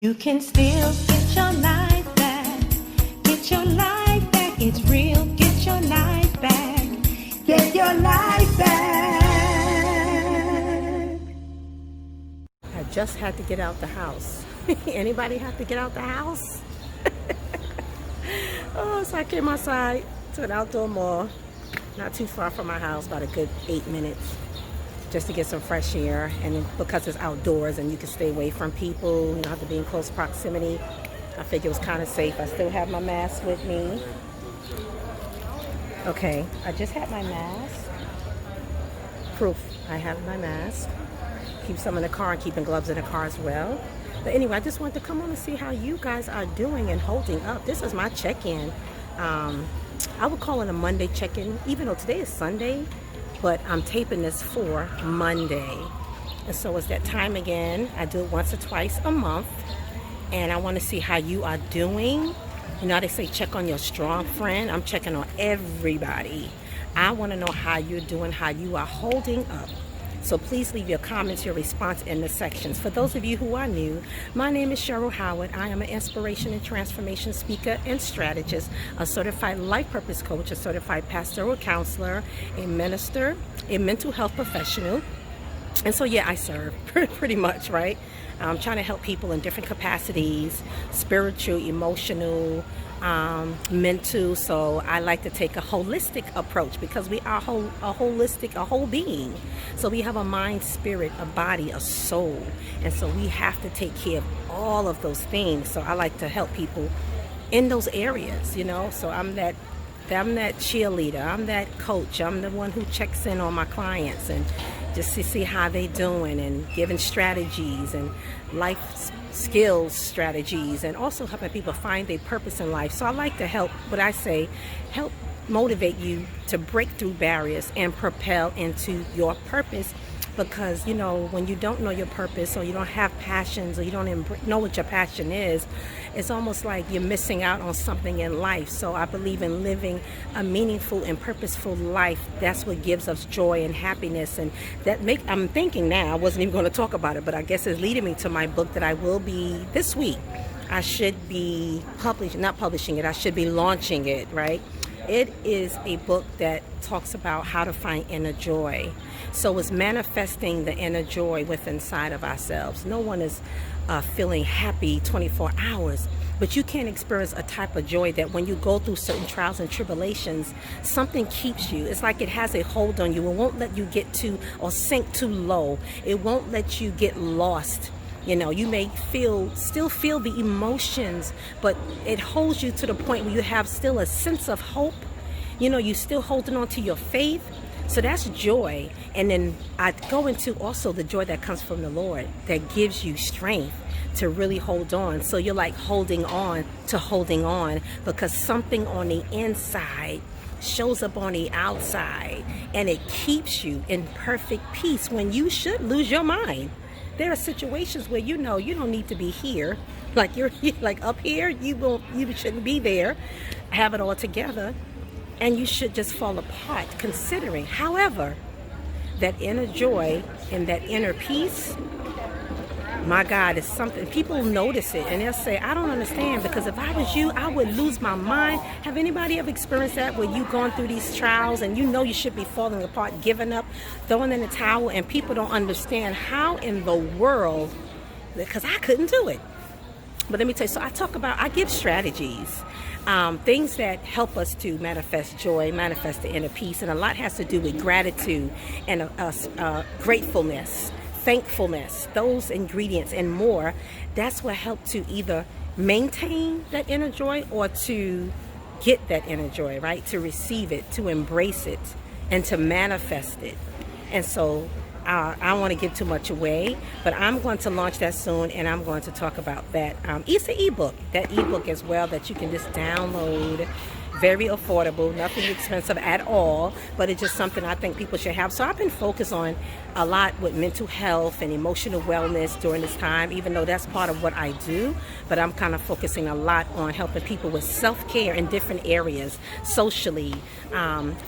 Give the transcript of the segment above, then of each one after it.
You can still get your life back. Get your life back. It's real. Get your life back. Get your life back. I just had to get out the house. Anybody have to get out the house? So I came outside to an outdoor mall, not too far from my house, about a good 8 minutes, just to get some fresh air. And because it's outdoors and you can stay away from people, you don't have to be in close proximity, I figured it was kind of safe. I still have my mask with me. Okay, I just had my mask. Proof, I have my mask. Keep some in the car and keeping gloves in the car as well. But anyway, I just wanted to come on and see how you guys are doing and holding up. This is my check-in. I would call it a Monday check-in, even though today is Sunday, but I'm taping this for Monday. And so it's that time again. I do it once or twice a month, and I want to see how you are doing. You know, they say check on your strong friend. I'm checking on everybody. I want to know how you're doing, how you are holding up. So please leave your comments, your response in the sections. For those of you who are new, my name is Cheryl Howard. I am an inspiration and transformation speaker and strategist, a certified life purpose coach, a certified pastoral counselor, a minister, a mental health professional. And so, yeah, I serve pretty much, right? I'm trying to help people in different capacities, spiritual, emotional, mental. So I like to take a holistic approach because we are a whole being. So we have a mind, spirit, a body, a soul. And so we have to take care of all of those things. So I like to help people in those areas, you know. So I'm that cheerleader, I'm that coach, I'm the one who checks in on my clients and just to see how they doing and giving strategies and life skills strategies, and also helping people find their purpose in life. So I like to help motivate you to break through barriers and propel into your purpose. Because, you know, when you don't know your purpose, or you don't have passions, or you don't know what your passion is, it's almost like you're missing out on something in life. So I believe in living a meaningful and purposeful life. That's what gives us joy and happiness. And I'm thinking now, I wasn't even going to talk about it, but I guess it's leading me to my book that I will be this week. I should be I should be launching it, right? It is a book that talks about how to find inner joy. So it's manifesting the inner joy within inside of ourselves. No one is feeling happy 24 hours, but you can experience a type of joy that when you go through certain trials and tribulations, something keeps you. It's like it has a hold on you. It won't let you get too or sink too low. It won't let you get lost. You know, you may still feel the emotions, but it holds you to the point where you have still a sense of hope. You know, you still holding on to your faith. So that's joy. And then I go into also the joy that comes from the Lord that gives you strength to really hold on. So you're like holding on to holding on, because something on the inside shows up on the outside, and it keeps you in perfect peace when you should lose your mind. There are situations where you know you don't need to be here, like you're like up here. You shouldn't be there, have it all together, and you should just fall apart. Considering, however, that inner joy and that inner peace, my God, is something people notice it and they'll say, I don't understand, because if I was you, I would lose my mind. Have anybody ever experienced that, where you've gone through these trials and you know you should be falling apart, giving up, throwing in the towel, and people don't understand how in the world, because I couldn't do it. But let me tell you, so I give strategies, things that help us to manifest joy, manifest the inner peace, and a lot has to do with gratitude and gratefulness, thankfulness, those ingredients and more. That's what helps to either maintain that inner joy or to get that inner joy, right? To receive it, to embrace it, and to manifest it. And so I don't want to give too much away, but I'm going to launch that soon, and I'm going to talk about that. It's an ebook, that ebook as well, that you can just download. Very affordable, nothing expensive at all, but it's just something I think people should have. So I've been focused on a lot with mental health and emotional wellness during this time, even though that's part of what I do. But I'm kind of focusing a lot on helping people with self-care in different areas, socially,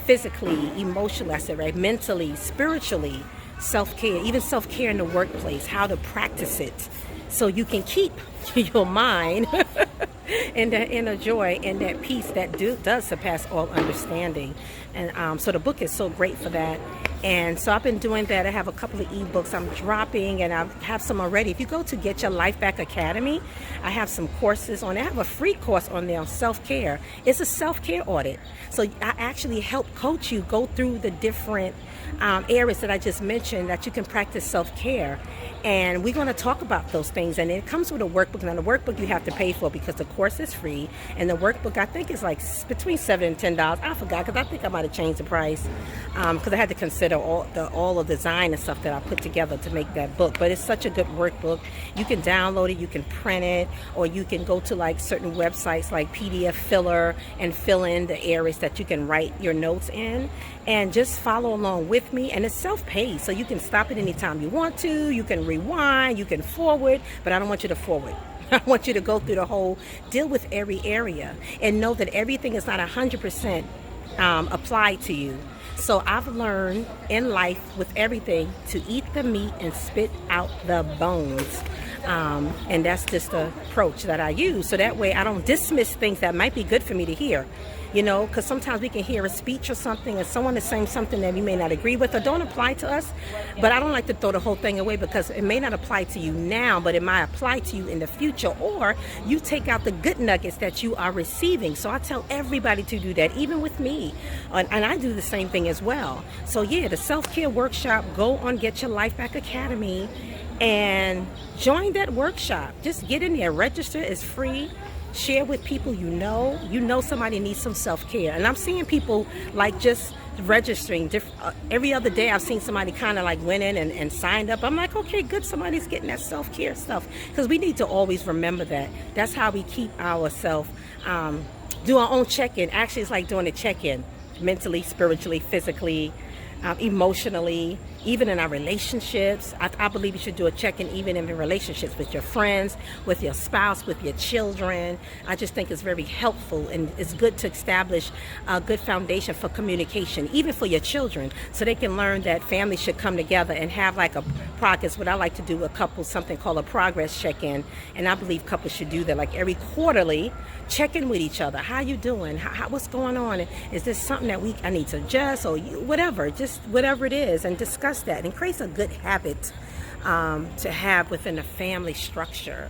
physically, emotionally, I said, right, mentally, spiritually, self-care, even self-care in the workplace, how to practice it. so you can keep your mind in the inner joy and that peace that does surpass all understanding. And so the book is so great for that. And so I've been doing that. I have a couple of ebooks I'm dropping, and I have some already. If you go to Get Your Life Back Academy, I have some courses on there. I have a free course on there on self-care. It's a self-care audit. So I actually help coach you go through the different areas that I just mentioned that you can practice self-care. And we're going to talk about those things. And it comes with a workbook. Now, the workbook you have to pay for because the course is free. And the workbook, I think, is like between $7 and $10. I forgot because I think I might have changed the price because I had to consider all the design and stuff that I put together to make that book. But it's such a good workbook. You can download it, you can print it, or you can go to like certain websites like PDF Filler and fill in the areas that you can write your notes in. And just follow along with me. And it's self-paced, so you can stop it anytime you want to. You can rewind, you can forward, but I don't want you to forward. I want you to go through the whole, deal with every area, and know that everything is not 100% applied to you. So I've learned in life with everything to eat the meat and spit out the bones. And that's just the approach that I use. So that way I don't dismiss things that might be good for me to hear. You know, because sometimes we can hear a speech or something and someone is saying something that we may not agree with or don't apply to us. But I don't like to throw the whole thing away because it may not apply to you now, but it might apply to you in the future. Or you take out the good nuggets that you are receiving. So I tell everybody to do that, even with me. And I do the same thing as well. So yeah, the Self-Care Workshop, go on Get Your Life Back Academy and join that workshop. Just get in there, register, it's free. Share with people you know somebody needs some self-care. And I'm seeing people like just registering every other day. I've seen somebody kind of like went in and signed up. I'm like, okay, good, somebody's getting that self-care stuff, because we need to always remember that. That's how we keep ourselves, do our own check-in. Actually, it's like doing a check-in mentally, spiritually, physically, emotionally, even in our relationships. I believe you should do a check-in even in relationships with your friends, with your spouse, with your children. I just think it's very helpful, and it's good to establish a good foundation for communication, even for your children, so they can learn that families should come together and have like a progress. What I like to do with couples, something called a progress check-in, and I believe couples should do that like every quarterly. Check in with each other. How you doing? What's going on? Is this something that I need to adjust, or whatever? Just whatever it is, and discuss that, and creates a good habit to have within a family structure.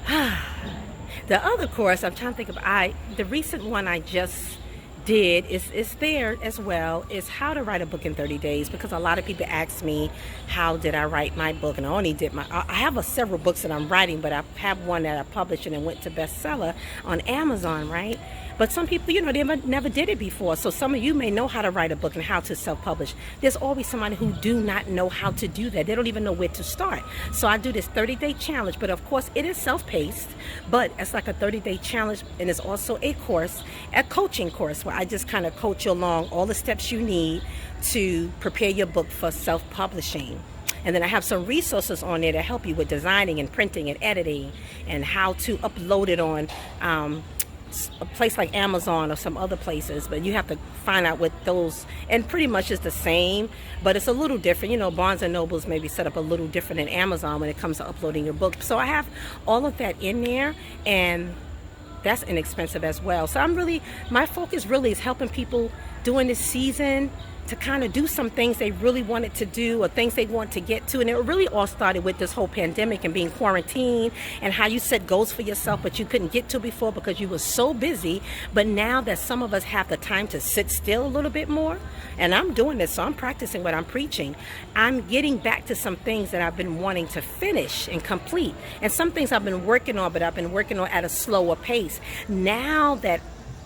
The other course I'm trying to think of, the recent one I just did is there as well, is how to write a book in 30 days, because a lot of people ask me how did I write my book. And I have several books that I'm writing, but I have one that I published and it went to bestseller on Amazon, right? But some people, they never did it before. So some of you may know how to write a book and how to self-publish. There's always somebody who do not know how to do that. They don't even know where to start. So I do this 30-day challenge, but of course it is self-paced, but it's like a 30-day challenge, and it's also a course, a coaching course, where I just kind of coach you along all the steps you need to prepare your book for self-publishing. And then I have some resources on there to help you with designing and printing and editing, and how to upload it on a place like Amazon or some other places. But you have to find out what those, and pretty much it's the same, but it's a little different. Barnes and Nobles maybe set up a little different than Amazon when it comes to uploading your book. So I have all of that in there, and that's inexpensive as well. So my focus really is helping people during this season to kind of do some things they really wanted to do, or things they want to get to. And it really all started with this whole pandemic and being quarantined, and how you set goals for yourself but you couldn't get to before because you were so busy. But now that some of us have the time to sit still a little bit more, and I'm doing this, so I'm practicing what I'm preaching. I'm getting back to some things that I've been wanting to finish and complete, and some things I've been working on, but I've been working on at a slower pace. Now that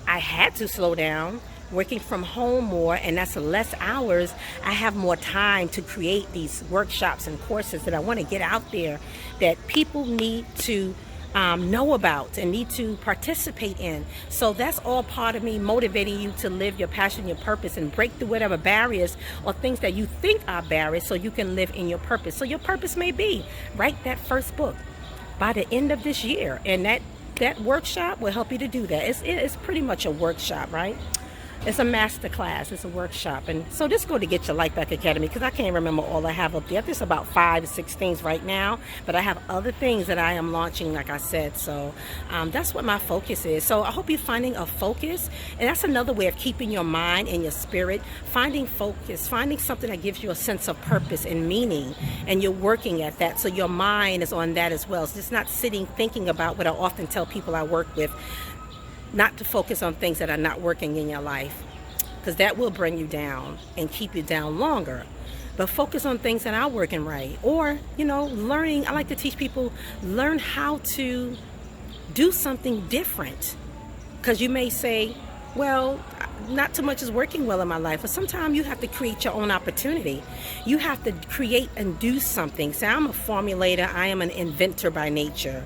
I had to slow down, working from home more, and that's less hours, I have more time to create these workshops and courses that I want to get out there that people need to know about and need to participate in. So that's all part of me motivating you to live your passion, your purpose, and break through whatever barriers or things that you think are barriers, so you can live in your purpose. So your purpose may be write that first book by the end of this year, and that workshop will help you to do that. It's pretty much a workshop, right? It's a master class. It's a workshop. And so just go to Get Your Life Back Academy, because I can't remember all I have up there. There's about 5 or 6 things right now, but I have other things that I am launching, like I said. So that's what my focus is. So I hope you're finding a focus. And that's another way of keeping your mind and your spirit, finding focus, finding something that gives you a sense of purpose and meaning. And you're working at that. So your mind is on that as well. So it's not sitting thinking about what I often tell people I work with, not to focus on things that are not working in your life, because that will bring you down and keep you down longer. But focus on things that are working right. Or, learning. I like to teach people, learn how to do something different. Because you may say, well, not too much is working well in my life. But sometimes you have to create your own opportunity. You have to create and do something. So I'm a formulator. I am an inventor by nature.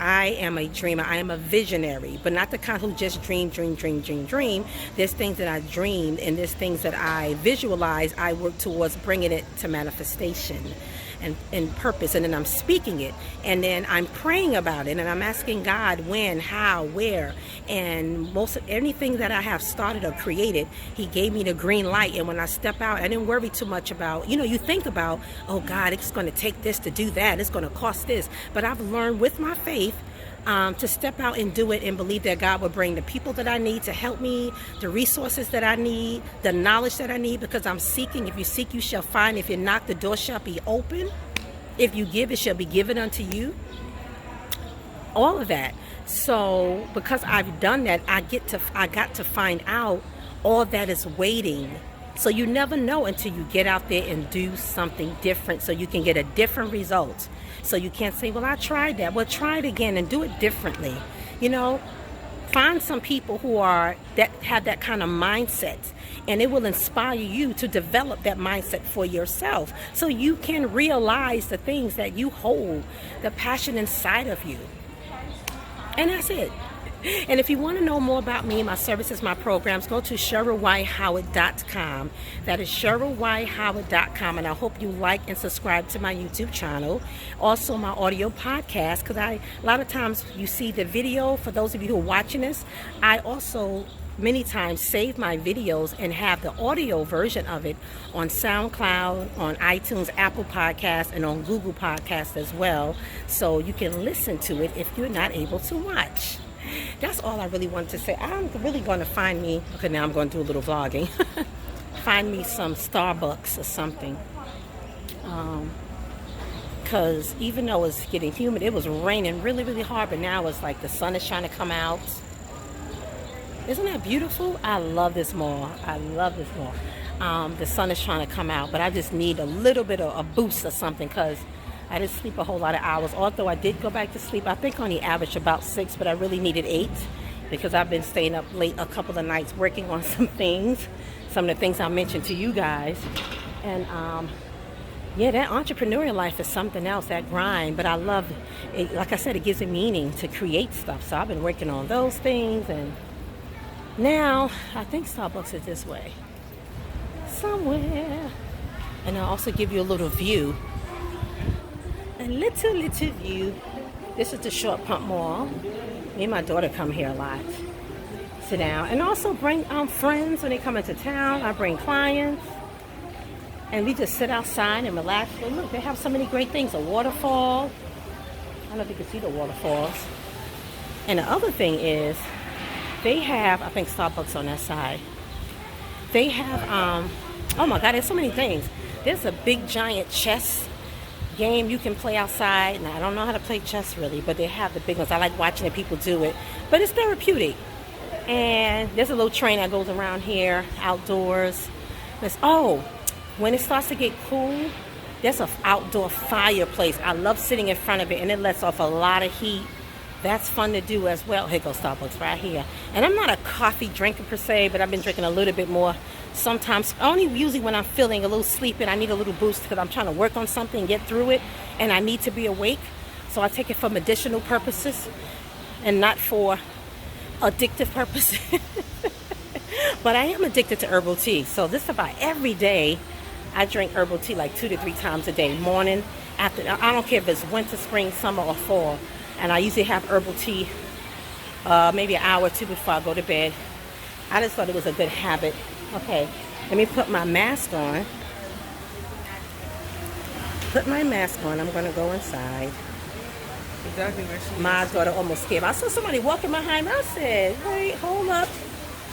I am a dreamer. I am a visionary, but not the kind who just dream. There's things that I dreamed, and there's things that I visualize. I work towards bringing it to manifestation and purpose, and then I'm speaking it, and then I'm praying about it, and I'm asking God when, how, where, and most of anything that I have started or created, He gave me the green light. And when I step out, I didn't worry too much about, you think about, oh God, it's going to take this to do that, it's going to cost this, but I've learned with my faith to step out and do it, and believe that God will bring the people that I need to help me, the resources that I need, the knowledge that I need, because I'm seeking. If you seek, you shall find. If you knock, the door shall be open. If you give, it shall be given unto you. All of that. So because I've done that, I got to find out all that is waiting. So you never know until you get out there and do something different, so you can get a different result. So you can't say, well, I tried that. Well, try it again and do it differently. Find some people that have that kind of mindset, and it will inspire you to develop that mindset for yourself, so you can realize the things that you hold, the passion inside of you. And that's it. And if you want to know more about me, my services, my programs, go to CherylYHoward.com. That is CherylYHoward.com. And I hope you like and subscribe to my YouTube channel. Also, my audio podcast, because a lot of times you see the video. For those of you who are watching this, I also many times save my videos and have the audio version of it on SoundCloud, on iTunes, Apple Podcasts, and on Google Podcasts as well. So you can listen to it if you're not able to watch. That's all I really wanted to say. I'm really going to find me, okay, now I'm going to do a little vlogging. Find me some Starbucks or something. Because even though it's getting humid, it was raining really, really hard, but now it's like the sun is trying to come out. Isn't that beautiful? I love this mall. The sun is trying to come out, but I just need a little bit of a boost or something, because I didn't sleep a whole lot of hours. Although I did go back to sleep, I think on the average about 6, but I really needed 8, because I've been staying up late a couple of nights working on some things, some of the things I mentioned to you guys. And that entrepreneurial life is something else, that grind. But I love it. Like I said, it gives a meaning to create stuff. So I've been working on those things, and now I think Starbucks is this way somewhere. And I'll also give you a little view. A little view. This is the Short Pump Mall. Me and my daughter come here a lot. Sit down. And also bring friends when they come into town. I bring clients. And we just sit outside and relax. But look, they have so many great things. A waterfall. I don't know if you can see the waterfalls. And the other thing is, they have, I think, Starbucks on that side. They have, oh my God, there's so many things. There's a big giant chess game you can play outside. Now, I don't know how to play chess really, but they have the big ones. I like watching the people do it, but it's therapeutic. And there's a little train that goes around here, outdoors. When it starts to get cool, there's an outdoor fireplace. I love sitting in front of it, and it lets off a lot of heat. That's fun to do as well. Here goes Starbucks right here. And I'm not a coffee drinker per se, but I've been drinking a little bit more sometimes. Only usually when I'm feeling a little sleepy and I need a little boost, because I'm trying to work on something and get through it, and I need to be awake. So I take it for medicinal purposes and not for addictive purposes. But I am addicted to herbal tea. So this about every day I drink herbal tea like 2 to 3 times a day. Morning, after. I don't care if it's winter, spring, summer, or fall. And I usually have herbal tea maybe an hour or two before I go to bed. I just thought it was a good habit. Okay, let me put my mask on. Put my mask on. I'm going to go inside. Exactly where she My is. daughter almost scared. I saw somebody walking behind me. I said, wait, hold up.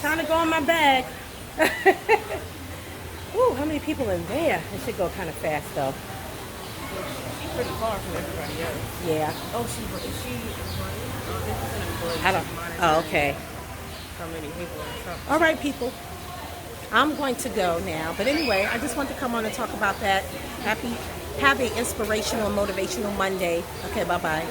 Time to go in my bag. Ooh, how many people in there? It should go kind of fast, though. She's pretty far from everybody else. Yeah. Oh, is she employee? Oh, this is an employee. I don't. She's monitoring Oh, okay. how many people are something. All right, people. I'm going to go now. But anyway, I just want to come on and talk about that. Have an inspirational and motivational Monday. Okay, bye-bye.